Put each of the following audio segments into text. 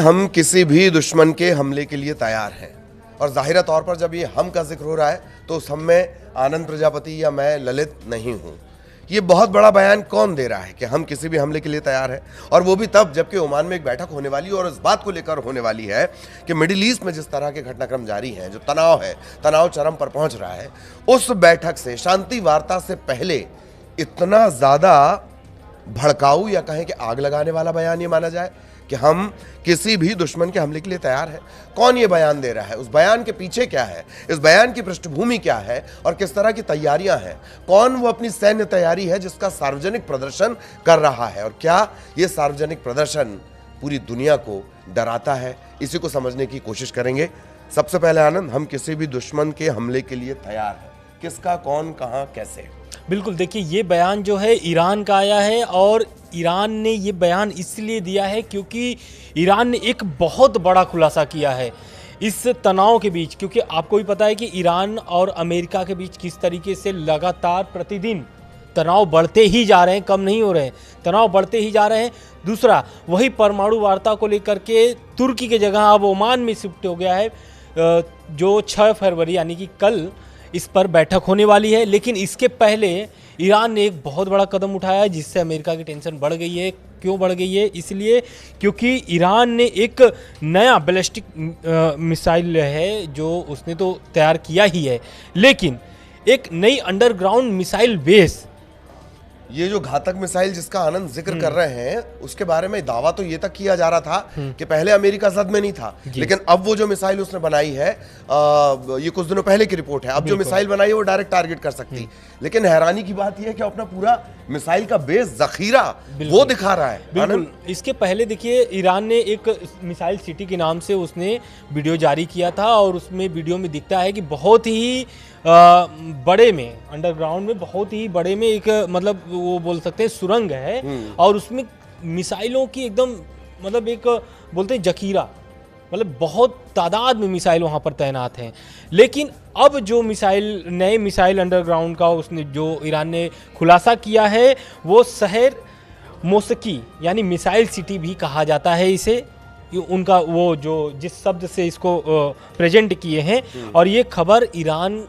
हम किसी भी दुश्मन के हमले के लिए तैयार हैं। और ज़ाहिरा तौर पर जब ये हम का जिक्र हो रहा है तो उस हम में आनंद प्रजापति या मैं ललित नहीं हूँ। ये बहुत बड़ा बयान कौन दे रहा है कि हम किसी भी हमले के लिए तैयार हैं, और वो भी तब जबकि ओमान में एक बैठक होने वाली है और इस बात को लेकर होने वाली है कि मिडिल ईस्ट में जिस तरह के घटनाक्रम जारी हैं, जो तनाव है, तनाव चरम पर पहुंच रहा है, उस बैठक से, शांति वार्ता से पहले इतना ज़्यादा भड़काऊ या कहें कि आग लगाने वाला बयान ये माना जाए कि हम किसी भी दुश्मन के हमले के लिए तैयार हैं। कौन ये बयान दे रहा है, उस बयान के पीछे क्या है, इस बयान की पृष्ठभूमि क्या है और किस तरह की तैयारियां हैं, कौन वो अपनी सैन्य तैयारी है जिसका सार्वजनिक प्रदर्शन कर रहा है, और क्या ये सार्वजनिक प्रदर्शन पूरी दुनिया को डराता है, इसी को समझने की कोशिश करेंगे। सबसे पहले आनंद, हम किसी भी दुश्मन के हमले के लिए तैयार हैं, किसका, कौन, कहां, कैसे? बिल्कुल, देखिए ये बयान जो है ईरान का आया है, और ईरान ने ये बयान इसलिए दिया है क्योंकि ईरान ने एक बहुत बड़ा खुलासा किया है इस तनाव के बीच। क्योंकि आपको भी पता है कि ईरान और अमेरिका के बीच किस तरीके से लगातार प्रतिदिन तनाव बढ़ते ही जा रहे हैं, कम नहीं हो रहे हैं, तनाव बढ़ते ही जा रहे हैं। दूसरा, वही परमाणु वार्ता को लेकर के तुर्की की जगह अब ओमान में शिफ्ट हो गया है, जो 6 फरवरी यानी कि कल इस पर बैठक होने वाली है। लेकिन इसके पहले ईरान ने एक बहुत बड़ा कदम उठाया है जिससे अमेरिका की टेंशन बढ़ गई है। क्यों बढ़ गई है? इसलिए क्योंकि ईरान ने एक नया बैलिस्टिक मिसाइल है जो उसने तो तैयार किया ही है, लेकिन एक नई अंडरग्राउंड मिसाइल बेस, ये जो घातक मिसाइल जिसका आनंद जिक्र कर रहे हैं, उसके बारे में दावा तो ये तक किया जा रहा था कि पहले अमेरिका जद में नहीं था, लेकिन अब वो जो मिसाइल उसने बनाई है, ये कुछ दिनों पहले की रिपोर्ट है, अब जो मिसाइल बनाई है वो डायरेक्ट टारगेट कर सकती। लेकिन हैरानी की बात यह है कि अपना पूरा मिसाइल का बेस, जखीरा वो दिखा रहा है। बिल्कुल, इसके पहले देखिए ईरान ने एक मिसाइल सिटी के नाम से उसने वीडियो जारी किया था, और उसमें वीडियो में दिखता है कि बहुत ही बड़े में, अंडरग्राउंड में बहुत ही बड़े में एक, मतलब वो बोल सकते हैं सुरंग है, और उसमें मिसाइलों की एकदम, मतलब एक बोलते हैं जखीरा, मतलब बहुत तादाद में मिसाइल वहाँ पर तैनात हैं। लेकिन अब जो मिसाइल, नए मिसाइल अंडरग्राउंड का उसने जो ईरान ने खुलासा किया है, वो शहर मोसकी यानी मिसाइल सिटी भी कहा जाता है इसे, उनका वो जो जिस शब्द से इसको प्रेजेंट किए हैं। और ये खबर ईरान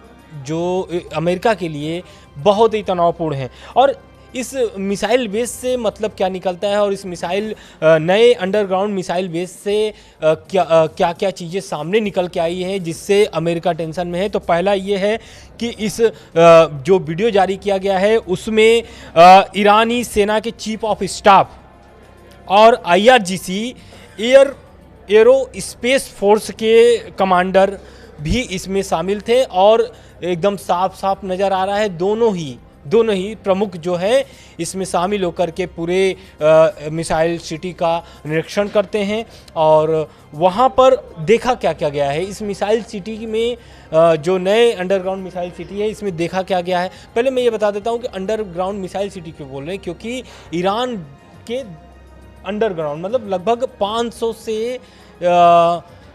जो अमेरिका के लिए बहुत ही तनावपूर्ण है। और इस मिसाइल बेस से मतलब क्या निकलता है, और इस मिसाइल नए अंडरग्राउंड मिसाइल बेस से क्या क्या चीज़ें सामने निकल के आई हैं जिससे अमेरिका टेंशन में है। तो पहला ये है कि इस जो वीडियो जारी किया गया है उसमें ईरानी सेना के चीफ ऑफ स्टाफ और IRGC एरो स्पेस फोर्स के कमांडर भी इसमें शामिल थे, और एकदम साफ साफ नज़र आ रहा है दोनों ही प्रमुख जो है इसमें शामिल होकर के पूरे मिसाइल सिटी का निरीक्षण करते हैं। और वहाँ पर देखा क्या क्या गया है इस मिसाइल सिटी में, जो नए अंडरग्राउंड मिसाइल सिटी है इसमें देखा क्या गया है। पहले मैं ये बता देता हूँ कि अंडरग्राउंड मिसाइल सिटी क्यों बोल रहे हैं, क्योंकि ईरान के अंडरग्राउंड मतलब लगभग 500 से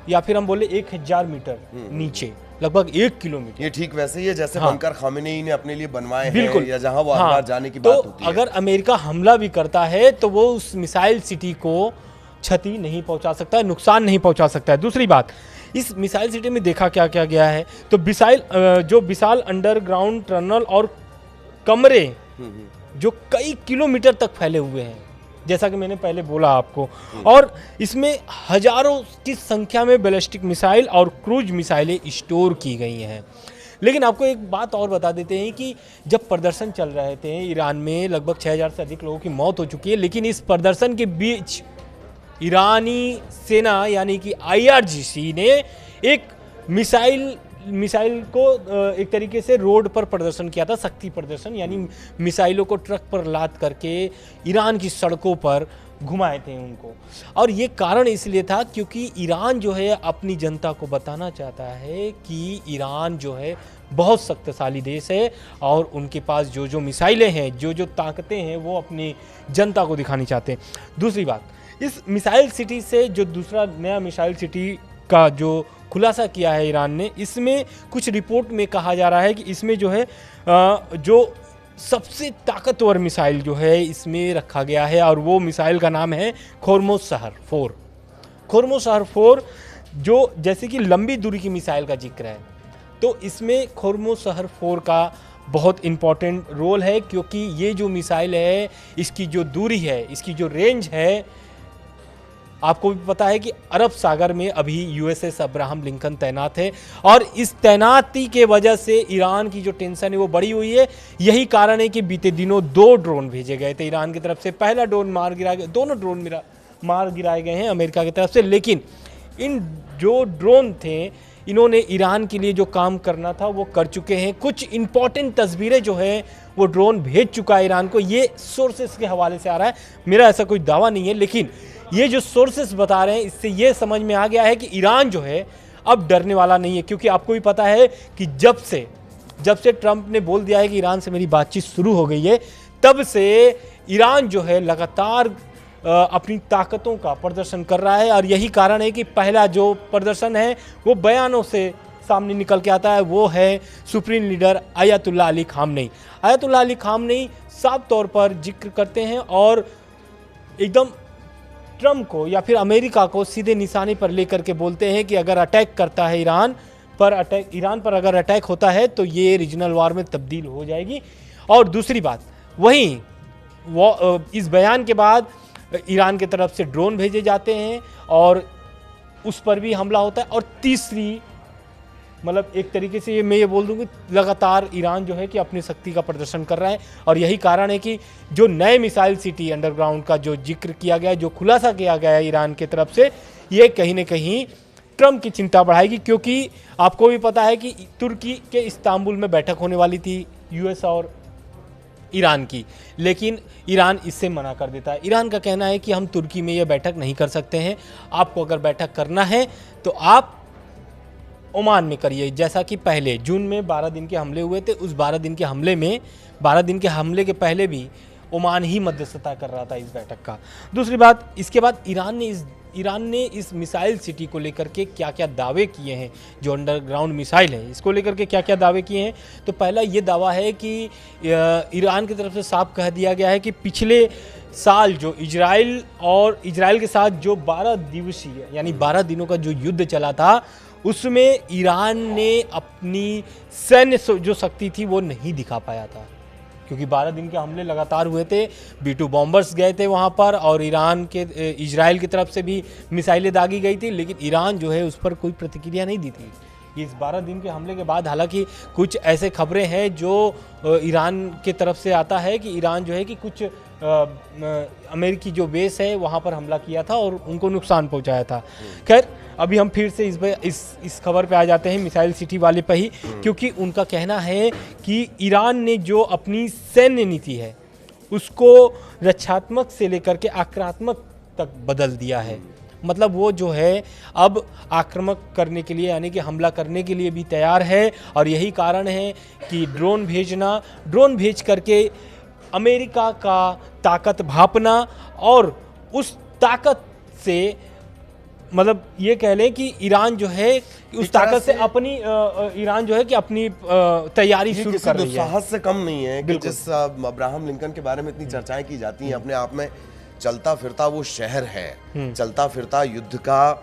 या फिर हम बोले 1000 मीटर नीचे, लगभग 1 किलोमीटर। ये ठीक वैसे ही है जैसे बंकर खामेनेई ने अपने लिए बनवाए बिल्कुल, हैं, या जहां वो हर बार जाने की बात होती है। अगर अमेरिका हमला भी करता है तो वो उस मिसाइल सिटी को क्षति नहीं पहुंचा सकता है, नुकसान नहीं पहुंचा सकता है। दूसरी बात, इस मिसाइल सिटी में देखा क्या क्या गया है, तो जो विशाल अंडरग्राउंड टनल और कमरे जो कई किलोमीटर तक फैले हुए हैं, जैसा कि मैंने पहले बोला आपको, और इसमें हजारों की संख्या में बैलिस्टिक मिसाइल और क्रूज मिसाइलें स्टोर की गई हैं। लेकिन आपको एक बात और बता देते हैं कि जब प्रदर्शन चल रहे थे ईरान में, लगभग 6000 से अधिक लोगों की मौत हो चुकी है, लेकिन इस प्रदर्शन के बीच ईरानी सेना यानी कि IRGC ने एक मिसाइल को एक तरीके से रोड पर प्रदर्शन किया था, शक्ति प्रदर्शन, यानी मिसाइलों को ट्रक पर लाद करके ईरान की सड़कों पर घुमाए थे उनको। और ये कारण इसलिए था क्योंकि ईरान जो है अपनी जनता को बताना चाहता है कि ईरान जो है बहुत शक्तिशाली देश है, और उनके पास जो जो मिसाइलें हैं, जो जो ताकतें हैं, वो अपनी जनता को दिखानी चाहते हैं। दूसरी बात, इस मिसाइल सिटी से जो दूसरा नया मिसाइल सिटी का जो खुलासा किया है ईरान ने, इसमें कुछ रिपोर्ट में कहा जा रहा है कि इसमें जो है जो सबसे ताकतवर मिसाइल जो है इसमें रखा गया है, और वो मिसाइल का नाम है खोर्मोज शहर 4। खोर्मोशहर 4 जो जैसे कि लंबी दूरी की मिसाइल का जिक्र है, तो इसमें खोर्मोशहर 4 का बहुत इम्पॉर्टेंट रोल है, क्योंकि ये जो मिसाइल है इसकी जो दूरी है, इसकी जो रेंज है, आपको भी पता है कि अरब सागर में अभी यूएसएस अब्राहम लिंकन तैनात है और इस तैनाती के वजह से ईरान की जो टेंशन है वो बढ़ी हुई है। यही कारण है कि बीते दिनों 2 ड्रोन भेजे गए थे ईरान की तरफ से। पहला ड्रोन मार गिराया गया, दोनों ड्रोन मार गिराए गए हैं अमेरिका की तरफ से, लेकिन इन जो ड्रोन थे इन्होंने ईरान के लिए जो काम करना था वो कर चुके हैं। कुछ इंपॉर्टेंट तस्वीरें जो है वो ड्रोन भेज चुका है ईरान को, ये सोर्सेस के हवाले से आ रहा है, मेरा ऐसा कोई दावा नहीं है, लेकिन ये जो सोर्सेस बता रहे हैं इससे ये समझ में आ गया है कि ईरान जो है अब डरने वाला नहीं है। क्योंकि आपको भी पता है कि जब से ट्रंप ने बोल दिया है कि ईरान से मेरी बातचीत शुरू हो गई है, तब से ईरान जो है लगातार अपनी ताकतों का प्रदर्शन कर रहा है। और यही कारण है कि पहला जो प्रदर्शन है वो बयानों से सामने निकल के आता है, वो है supreme leader Ayatollah Ali Khamenei. Ayatollah Ali Khamenei साफ तौर पर जिक्र करते हैं और एकदम ट्रंप को या फिर अमेरिका को सीधे निशाने पर लेकर के बोलते हैं कि अगर अटैक करता है ईरान पर अगर अटैक होता है तो ये रीजनल वार में तब्दील हो जाएगी। और दूसरी बात, वहीं वो इस बयान के बाद ईरान की तरफ से ड्रोन भेजे जाते हैं और उस पर भी हमला होता है। और तीसरी, मतलब एक तरीके से मैं ये बोल दूं कि लगातार ईरान जो है कि अपनी शक्ति का प्रदर्शन कर रहा है। और यही कारण है कि जो नए मिसाइल सिटी अंडरग्राउंड का जो जिक्र किया गया है, जो खुलासा किया गया है ईरान की तरफ से, ये कहीं ना कहीं ट्रंप की चिंता बढ़ाएगी। क्योंकि आपको भी पता है कि तुर्की के इस्तांबुल में बैठक होने वाली थी यूएस और ईरान की, लेकिन ईरान इससे मना कर देता है। ईरान का कहना है कि हम तुर्की में ये बैठक नहीं कर सकते हैं, आपको अगर बैठक करना है तो आप ओमान में करिए। जैसा कि पहले जून में 12 दिन के हमले हुए थे, उस 12 दिन के हमले के पहले भी ओमान ही मध्यस्थता कर रहा था इस बैठक का। दूसरी बात, इसके बाद ईरान ने इस मिसाइल सिटी को लेकर के क्या क्या दावे किए हैं, जो अंडरग्राउंड मिसाइल है इसको लेकर के क्या क्या दावे किए हैं। तो पहला ये दावा है कि ईरान की तरफ से साफ कह दिया गया है कि पिछले साल जो इजराइल के साथ जो 12 दिवसीय यानी 12 दिनों का जो युद्ध चला था, उसमें ईरान ने अपनी सैन्य जो शक्ति थी वो नहीं दिखा पाया था। क्योंकि 12 दिन के हमले लगातार हुए थे, B-2 बॉम्बर्स गए थे वहाँ पर और इजराइल की तरफ से भी मिसाइलें दागी गई थी, लेकिन ईरान जो है उस पर कोई प्रतिक्रिया नहीं दी थी। इस 12 दिन के हमले के बाद हालांकि कुछ ऐसे खबरें हैं जो ईरान के तरफ से आता है कि ईरान जो है कि कुछ अमेरिकी जो बेस है वहाँ पर हमला किया था और उनको नुकसान पहुँचाया था। खैर, अभी हम फिर से इस खबर पे आ जाते हैं मिसाइल सिटी वाले पे ही, क्योंकि उनका कहना है कि ईरान ने जो अपनी सैन्य नीति है उसको रक्षात्मक से लेकर के आक्रामक तक बदल दिया है। मतलब वो जो है अब आक्रामक करने के लिए यानी कि हमला करने के लिए भी तैयार है। और यही कारण है कि ड्रोन भेज करके अमेरिका का ताकत भांपना और उस ताकत से, मतलब ये कह लें कि ईरान जो है उस ताकत से अपनी तैयारी शुरू कर रही है। साहस से कम नहीं है कि जिस अब्राहम लिंकन के बारे में इतनी चर्चाएं की जाती हैं, अपने आप में चलता फिरता वो शहर है, चलता फिरता युद्ध का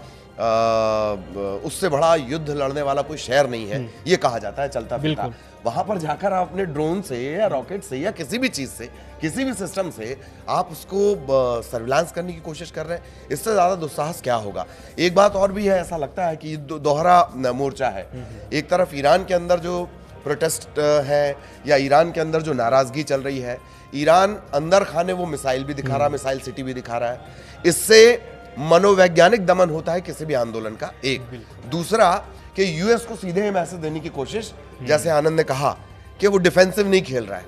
उससे बड़ा युद्ध लड़ने वाला कोई शहर नहीं है, ये कहा जाता है चलता फिरता। वहां पर जाकर आप अपने ड्रोन से या रॉकेट से या किसी भी चीज से, किसी भी सिस्टम से आप उसको सर्विलांस करने की कोशिश कर रहे हैं, इससे ज्यादा दुस्साहस क्या होगा। एक बात और भी है, ऐसा लगता है कि दोहरा मोर्चा है। एक तरफ ईरान के अंदर जो प्रोटेस्ट है या ईरान के अंदर जो नाराजगी चल रही है, ईरान अंदर खाने वो मिसाइल भी दिखा रहा है, मिसाइल सिटी भी दिखा रहा है। इससे मनोवैज्ञानिक दमन होता है किसी भी आंदोलन का। एक दूसरा कि यूएस को सीधे मैसेज देने की कोशिश, जैसे आनंद ने कहा कि वो डिफेंसिव नहीं खेल रहा है,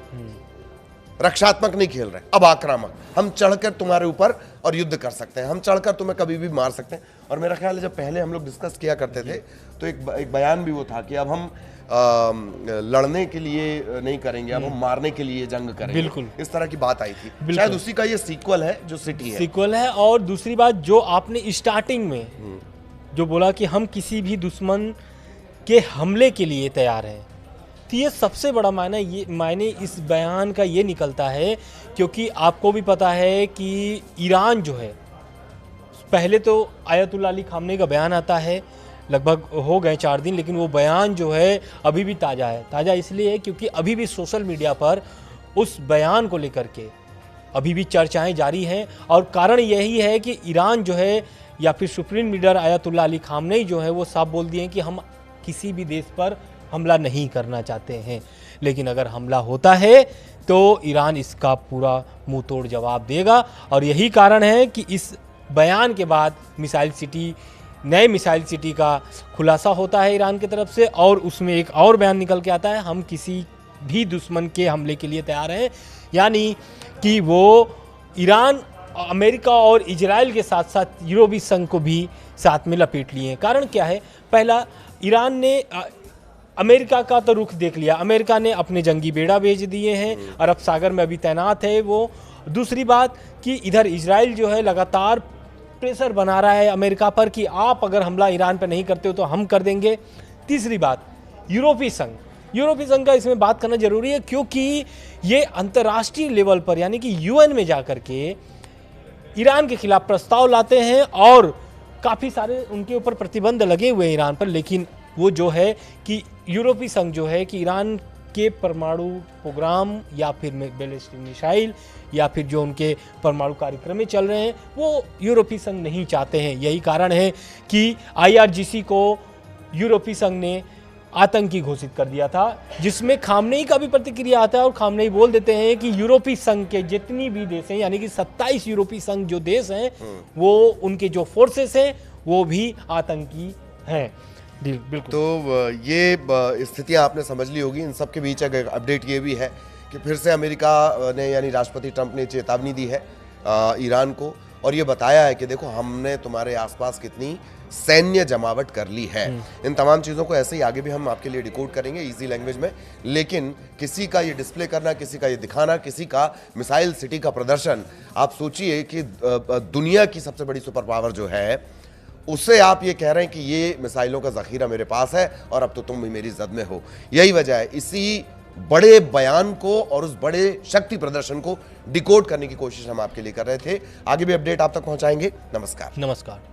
रक्षात्मक नहीं खेल रहा है, अब आक्रामक, हम चढ़कर तुम्हारे ऊपर और युद्ध कर सकते हैं, हम चढ़कर तुम्हें कभी भी मार सकते हैं। और मेरा ख्याल है जब पहले हम लोग डिस्कस किया करते थे तो एक बयान भी वो था कि अब हम लड़ने के लिए नहीं करेंगे, अब हम मारने के लिए जंग करेंगे। बिल्कुल इस तरह की बात आई थी। शायद उसी का ये सीक्वल है जो सिटी है। सीक्वल है। और दूसरी बात जो आपने स्टार्टिंग में जो बोला कि हम किसी भी दुश्मन के हमले के लिए तैयार हैं, तो ये सबसे बड़ा मायने इस बयान का ये निकलता है, क्योंकि आपको भी पता है कि ईरान जो है पहले तो आयतुल्ला अली खामनेई का बयान आता है, लगभग हो गए 4 दिन, लेकिन वो बयान जो है अभी भी ताज़ा है। ताज़ा इसलिए है क्योंकि अभी भी सोशल मीडिया पर उस बयान को लेकर के अभी भी चर्चाएं जारी हैं, और कारण यही है कि ईरान जो है या फिर supreme leader ayatollah Ali Khamenei जो है वो साफ बोल दिए हैं कि हम किसी भी देश पर हमला नहीं करना चाहते हैं, लेकिन अगर हमला होता है तो ईरान इसका पूरा मुंह तोड़ जवाब देगा। और यही कारण है कि इस बयान के बाद नए मिसाइल सिटी का खुलासा होता है ईरान की तरफ से, और उसमें एक और बयान निकल के आता है, हम किसी भी दुश्मन के हमले के लिए तैयार हैं। यानी कि वो ईरान, अमेरिका और इजराइल के साथ साथ यूरोपीय संघ को भी साथ में लपेट लिए हैं। कारण क्या है? पहला, ईरान ने अमेरिका का तो रुख देख लिया, अमेरिका ने अपने जंगी बेड़ा भेज दिए हैं, अरब सागर में अभी तैनात है वो। दूसरी बात कि इधर इजराइल जो है लगातार प्रेशर बना रहा है अमेरिका पर कि आप अगर हमला ईरान पर नहीं करते हो तो हम कर देंगे। तीसरी बात, यूरोपीय संघ का इसमें बात करना जरूरी है, क्योंकि ये अंतर्राष्ट्रीय लेवल पर यानी कि यूएन में जाकर के ईरान के खिलाफ प्रस्ताव लाते हैं और काफ़ी सारे उनके ऊपर प्रतिबंध लगे हुए हैं ईरान पर। लेकिन वो जो है कि यूरोपीय संघ जो है कि ईरान के परमाणु प्रोग्राम या फिर बैलिस्टिक मिसाइल या फिर जो उनके परमाणु कार्यक्रम में चल रहे हैं वो यूरोपीय संघ नहीं चाहते हैं। यही कारण है कि IRGC को यूरोपीय संघ ने आतंकी घोषित कर दिया था, जिसमें खामनेई का भी प्रतिक्रिया आता है और खामनेई बोल देते हैं कि यूरोपीय संघ के जितनी भी देश हैं, यानी कि 27 यूरोपीय संघ जो देश हैं वो उनके जो फोर्सेस हैं वो भी आतंकी हैं। बिल्कुल। तो ये स्थितियां आपने समझ ली होगी। इन सब के बीच अगर अपडेट ये भी है कि फिर से अमेरिका ने यानी राष्ट्रपति ट्रंप ने चेतावनी दी है ईरान को, और ये बताया है कि देखो हमने तुम्हारे आसपास कितनी सैन्य जमावट कर ली है। इन तमाम चीज़ों को ऐसे ही आगे भी हम आपके लिए डिकोड करेंगे इजी लैंग्वेज में, लेकिन किसी का ये डिस्प्ले करना, किसी का ये दिखाना, किसी का मिसाइल सिटी का प्रदर्शन, आप सोचिए कि दुनिया की सबसे बड़ी सुपर पावर जो है उससे आप ये कह रहे हैं कि ये मिसाइलों का ज़ख़ीरा मेरे पास है और अब तो तुम भी मेरी जद में हो। यही वजह है, इसी बड़े बयान को और उस बड़े शक्ति प्रदर्शन को डिकोड करने की कोशिश हम आपके लिए कर रहे थे। आगे भी अपडेट आप तक पहुंचाएंगे। नमस्कार।